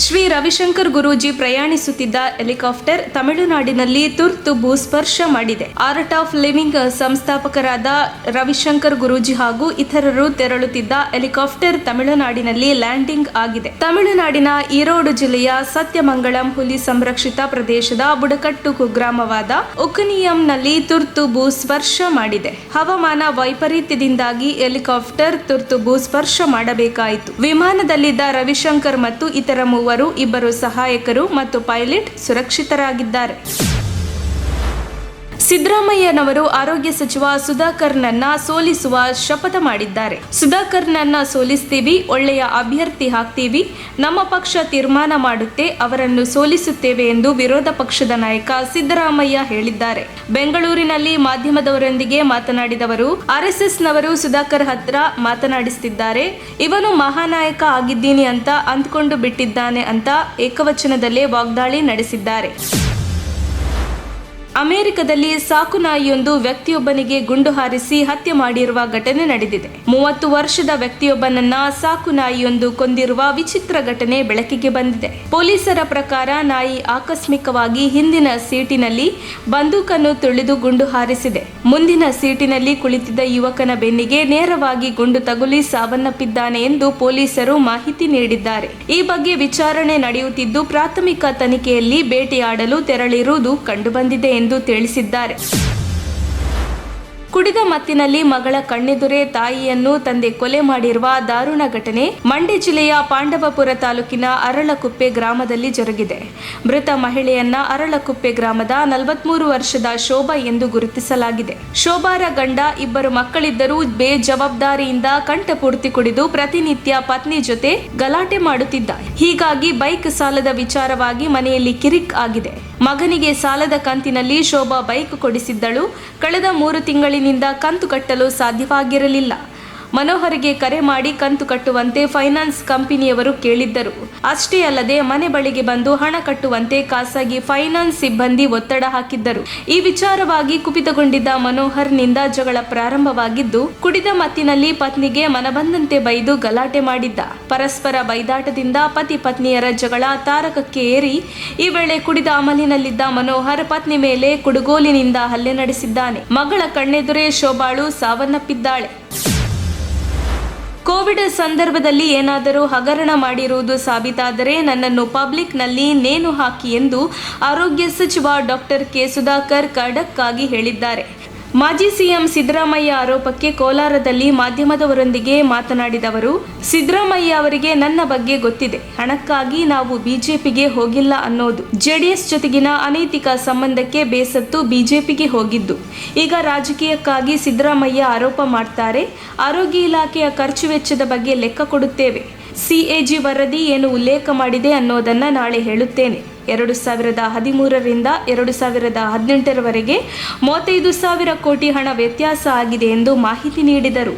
ಶ್ರೀ ರವಿಶಂಕರ್ ಗುರೂಜಿ ಪ್ರಯಾಣಿಸುತ್ತಿದ್ದ ಹೆಲಿಕಾಪ್ಟರ್ ತಮಿಳುನಾಡಿನಲ್ಲಿ ತುರ್ತು ಭೂಸ್ಪರ್ಶ ಮಾಡಿದೆ. ಆರ್ಟ್ ಆಫ್ ಲಿವಿಂಗ್ ಸಂಸ್ಥಾಪಕರಾದ ರವಿಶಂಕರ್ ಗುರೂಜಿ ಹಾಗೂ ಇತರರು ತೆರಳುತ್ತಿದ್ದ ಹೆಲಿಕಾಪ್ಟರ್ ತಮಿಳುನಾಡಿನಲ್ಲಿ ಲ್ಯಾಂಡಿಂಗ್ ಆಗಿದೆ. ತಮಿಳುನಾಡಿನ ಈರೋಡು ಜಿಲ್ಲೆಯ ಸತ್ಯಮಂಗಳಂ ಹುಲಿ ಸಂರಕ್ಷಿತ ಪ್ರದೇಶದ ಬುಡಕಟ್ಟು ಕುಗ್ರಾಮವಾದ ಉಕ್ಕನಿಯಂನಲ್ಲಿ ತುರ್ತು ಭೂಸ್ಪರ್ಶ ಮಾಡಿದೆ. ಹವಾಮಾನ ವೈಪರೀತ್ಯದಿಂದಾಗಿ ಹೆಲಿಕಾಪ್ಟರ್ ತುರ್ತು ಭೂಸ್ಪರ್ಶ ಮಾಡಬೇಕಾಯಿತು. ವಿಮಾನದಲ್ಲಿದ್ದ ರವಿಶಂಕರ್ ಮತ್ತು ಇತರ ಇಬ್ಬರು ಸಹಾಯಕರು ಮತ್ತು ಪೈಲಟ್ ಸುರಕ್ಷಿತರಾಗಿದ್ದಾರೆ. ಸಿದ್ದರಾಮಯ್ಯನವರು ಆರೋಗ್ಯ ಸಚಿವ ಸುಧಾಕರ್ನನ್ನ ಸೋಲಿಸುವ ಶಪಥ ಮಾಡಿದ್ದಾರೆ. ಸುಧಾಕರ್ನನ್ನ ಸೋಲಿಸ್ತೀವಿ, ಒಳ್ಳೆಯ ಅಭ್ಯರ್ಥಿ ಹಾಕ್ತೀವಿ, ನಮ್ಮ ಪಕ್ಷ ತೀರ್ಮಾನ ಮಾಡುತ್ತೆ, ಅವರನ್ನು ಸೋಲಿಸುತ್ತೇವೆ ಎಂದು ವಿರೋಧ ಪಕ್ಷದ ನಾಯಕ ಸಿದ್ದರಾಮಯ್ಯ ಹೇಳಿದ್ದಾರೆ. ಬೆಂಗಳೂರಿನಲ್ಲಿ ಮಾಧ್ಯಮದವರೊಂದಿಗೆ ಮಾತನಾಡಿದವರು, ಆರ್ಎಸ್ಎಸ್ನವರು ಸುಧಾಕರ್ ಹತ್ರ ಮಾತನಾಡಿಸುತ್ತಿದ್ದಾರೆ, ಇವನು ಮಹಾನಾಯಕ ಆಗಿದ್ದೀನಿ ಅಂತ ಅಂದ್ಕೊಂಡು ಬಿಟ್ಟಿದ್ದಾನೆ ಅಂತ ಏಕವಚನದಲ್ಲೇ ವಾಗ್ದಾಳಿ ನಡೆಸಿದ್ದಾರೆ. ಅಮೆರಿಕದಲ್ಲಿ ಸಾಕು ನಾಯಿಯೊಂದು ವ್ಯಕ್ತಿಯೊಬ್ಬನಿಗೆ ಗುಂಡು ಹಾರಿಸಿ ಹತ್ಯೆ ಮಾಡಿರುವ ಘಟನೆ ನಡೆದಿದೆ. 30 ವರ್ಷದ ವ್ಯಕ್ತಿಯೊಬ್ಬನನ್ನ ಸಾಕು ನಾಯಿಯೊಂದು ಕೊಂದಿರುವ ವಿಚಿತ್ರ ಘಟನೆ ಬೆಳಕಿಗೆ ಬಂದಿದೆ. ಪೊಲೀಸರ ಪ್ರಕಾರ ನಾಯಿ ಆಕಸ್ಮಿಕವಾಗಿ ಹಿಂದಿನ ಸೀಟಿನಲ್ಲಿ ಬಂದೂಕನ್ನು ತುಳಿದು ಗುಂಡು ಹಾರಿಸಿದೆ. ಮುಂದಿನ ಸೀಟಿನಲ್ಲಿ ಕುಳಿತಿದ್ದ ಯುವಕನ ಬೆನ್ನಿಗೆ ನೇರವಾಗಿ ಗುಂಡು ತಗುಲಿ ಸಾವನ್ನಪ್ಪಿದ್ದಾನೆ ಎಂದು ಪೊಲೀಸರು ಮಾಹಿತಿ ನೀಡಿದ್ದಾರೆ. ಈ ಬಗ್ಗೆ ವಿಚಾರಣೆ ನಡೆಯುತ್ತಿದ್ದು, ಪ್ರಾಥಮಿಕ ತನಿಖೆಯಲ್ಲಿ ಬೇಟೆಯಾಡಲು ತೆರಳಿರುವುದು ಕಂಡುಬಂದಿದೆ ಎಂದು ತಿಳಿಸಿದ್ದಾರೆ. ಕುಡಿದ ಮತ್ತಿನಲ್ಲಿ ಮಗಳ ಕಣ್ಣೆದುರೇ ತಾಯಿಯನ್ನು ತಂದೆ ಕೊಲೆ ಮಾಡಿರುವ ದಾರುಣ ಘಟನೆ ಮಂಡ್ಯ ಜಿಲ್ಲೆಯ ಪಾಂಡವಪುರ ತಾಲೂಕಿನ ಅರಳಕುಪ್ಪೆ ಗ್ರಾಮದಲ್ಲಿ ಜರುಗಿದೆ. ಮೃತ ಮಹಿಳೆಯನ್ನ ಅರಳಕುಪ್ಪೆ ಗ್ರಾಮದ 43 ವರ್ಷದ ಶೋಭಾ ಎಂದು ಗುರುತಿಸಲಾಗಿದೆ. ಶೋಭಾರ ಗಂಡ ಇಬ್ಬರು ಮಕ್ಕಳಿದ್ದರೂ ಬೇಜವಾಬ್ದಾರಿಯಿಂದ ಕಂಠಪೂರ್ತಿ ಕುಡಿದು ಪ್ರತಿನಿತ್ಯ ಪತ್ನಿ ಜೊತೆ ಗಲಾಟೆ ಮಾಡುತ್ತಿದ್ದ. ಹೀಗಾಗಿ ಬೈಕ್ ಸಾಲದ ವಿಚಾರವಾಗಿ ಮನೆಯಲ್ಲಿ ಕಿರಿಕ್ ಆಗಿದೆ. ಮಗನಿಗೆ ಸಾಲದ ಕಂತಿನಲ್ಲಿ ಶೋಭಾ ಬೈಕ್ ಕೊಡಿಸಿದ್ದಳು. ಕಳೆದ 3 ತಿಂಗಳಿನಿಂದ ಕಂತು ಕಟ್ಟಲು ಸಾಧ್ಯವಾಗಿರಲಿಲ್ಲ. ಮನೋಹರ್ಗೆ ಕರೆ ಮಾಡಿ ಕಂತು ಕಟ್ಟುವಂತೆ ಫೈನಾನ್ಸ್ ಕಂಪನಿಯವರು ಕೇಳಿದ್ದರು. ಅಷ್ಟೇ ಅಲ್ಲದೆ ಮನೆ ಬಳಿಗೆ ಬಂದು ಹಣ ಕಟ್ಟುವಂತೆ ಖಾಸಗಿ ಫೈನಾನ್ಸ್ ಸಿಬ್ಬಂದಿ ಒತ್ತಡ ಹಾಕಿದ್ದರು. ಈ ವಿಚಾರವಾಗಿ ಕುಪಿತಗೊಂಡಿದ್ದ ಮನೋಹರ್ನಿಂದ ಜಗಳ ಪ್ರಾರಂಭವಾಗಿದ್ದು, ಕುಡಿದ ಮತ್ತಿನಲ್ಲಿ ಪತ್ನಿಗೆ ಮನಬಂದಂತೆ ಬೈದು ಗಲಾಟೆ ಮಾಡಿದ್ದ. ಪರಸ್ಪರ ಬೈದಾಟದಿಂದ ಪತಿ ಪತ್ನಿಯರ ಜಗಳ ತಾರಕಕ್ಕೆ ಏರಿ ಈ ವೇಳೆ ಕುಡಿದ ಅಮಲಿನಲ್ಲಿದ್ದ ಮನೋಹರ್ ಪತ್ನಿ ಮೇಲೆ ಕುಡುಗೋಲಿನಿಂದ ಹಲ್ಲೆ ನಡೆಸಿದ್ದಾನೆ. ಮಗಳ ಕಣ್ಣೆದುರೇ ಶೋಭಾಳು ಸಾವನ್ನಪ್ಪಿದ್ದಾಳೆ. ಕೋವಿಡ್ ಸಂದರ್ಭದಲ್ಲಿ ಏನಾದರೂ ಹಗರಣ ಮಾಡಿರುವುದು ಸಾಬೀತಾದರೆ ನನ್ನನ್ನು ಪಬ್ಲಿಕ್ನಲ್ಲಿ ನೇಣು ಹಾಕಿ ಎಂದು ಆರೋಗ್ಯ ಸಚಿವ ಡಾಕ್ಟರ್ ಕೆ ಸುಧಾಕರ್ ಖಡಕ್ ಆಗಿ ಹೇಳಿದ್ದಾರೆ. ಮಾಜಿ ಸಿಎಂ ಸಿದ್ದರಾಮಯ್ಯ ಆರೋಪಕ್ಕೆ ಕೋಲಾರದಲ್ಲಿ ಮಾಧ್ಯಮದವರೊಂದಿಗೆ ಮಾತನಾಡಿದ ಅವರು, ಸಿದ್ದರಾಮಯ್ಯ ಅವರಿಗೆ ನನ್ನ ಬಗ್ಗೆ ಗೊತ್ತಿದೆ, ಹಣಕ್ಕಾಗಿ ನಾವು ಬಿಜೆಪಿಗೆ ಹೋಗಿಲ್ಲ ಅನ್ನೋದು. ಜೆಡಿಎಸ್ ಜೊತೆಗಿನ ಅನೈತಿಕ ಸಂಬಂಧಕ್ಕೆ ಬೇಸತ್ತು ಬಿಜೆಪಿಗೆ ಹೋಗಿದ್ದು. ಈಗ ರಾಜಕೀಯಕ್ಕಾಗಿ ಸಿದ್ದರಾಮಯ್ಯ ಆರೋಪ ಮಾಡ್ತಾರೆ. ಆರೋಗ್ಯ ಇಲಾಖೆಯ ಖರ್ಚು ವೆಚ್ಚದ ಬಗ್ಗೆ ಲೆಕ್ಕ ಕೊಡುತ್ತೇವೆ. ಸಿಎಜಿ ವರದಿ ಏನು ಉಲ್ಲೇಖ ಮಾಡಿದೆ ಅನ್ನೋದನ್ನ ನಾಳೆ ಹೇಳುತ್ತೇನೆ. 2013ರಿಂದ 2018ರವರೆಗೆ 35,000 ಕೋಟಿ ಹಣ ವ್ಯತ್ಯಾಸ ಆಗಿದೆ ಎಂದು ಮಾಹಿತಿ ನೀಡಿದರು.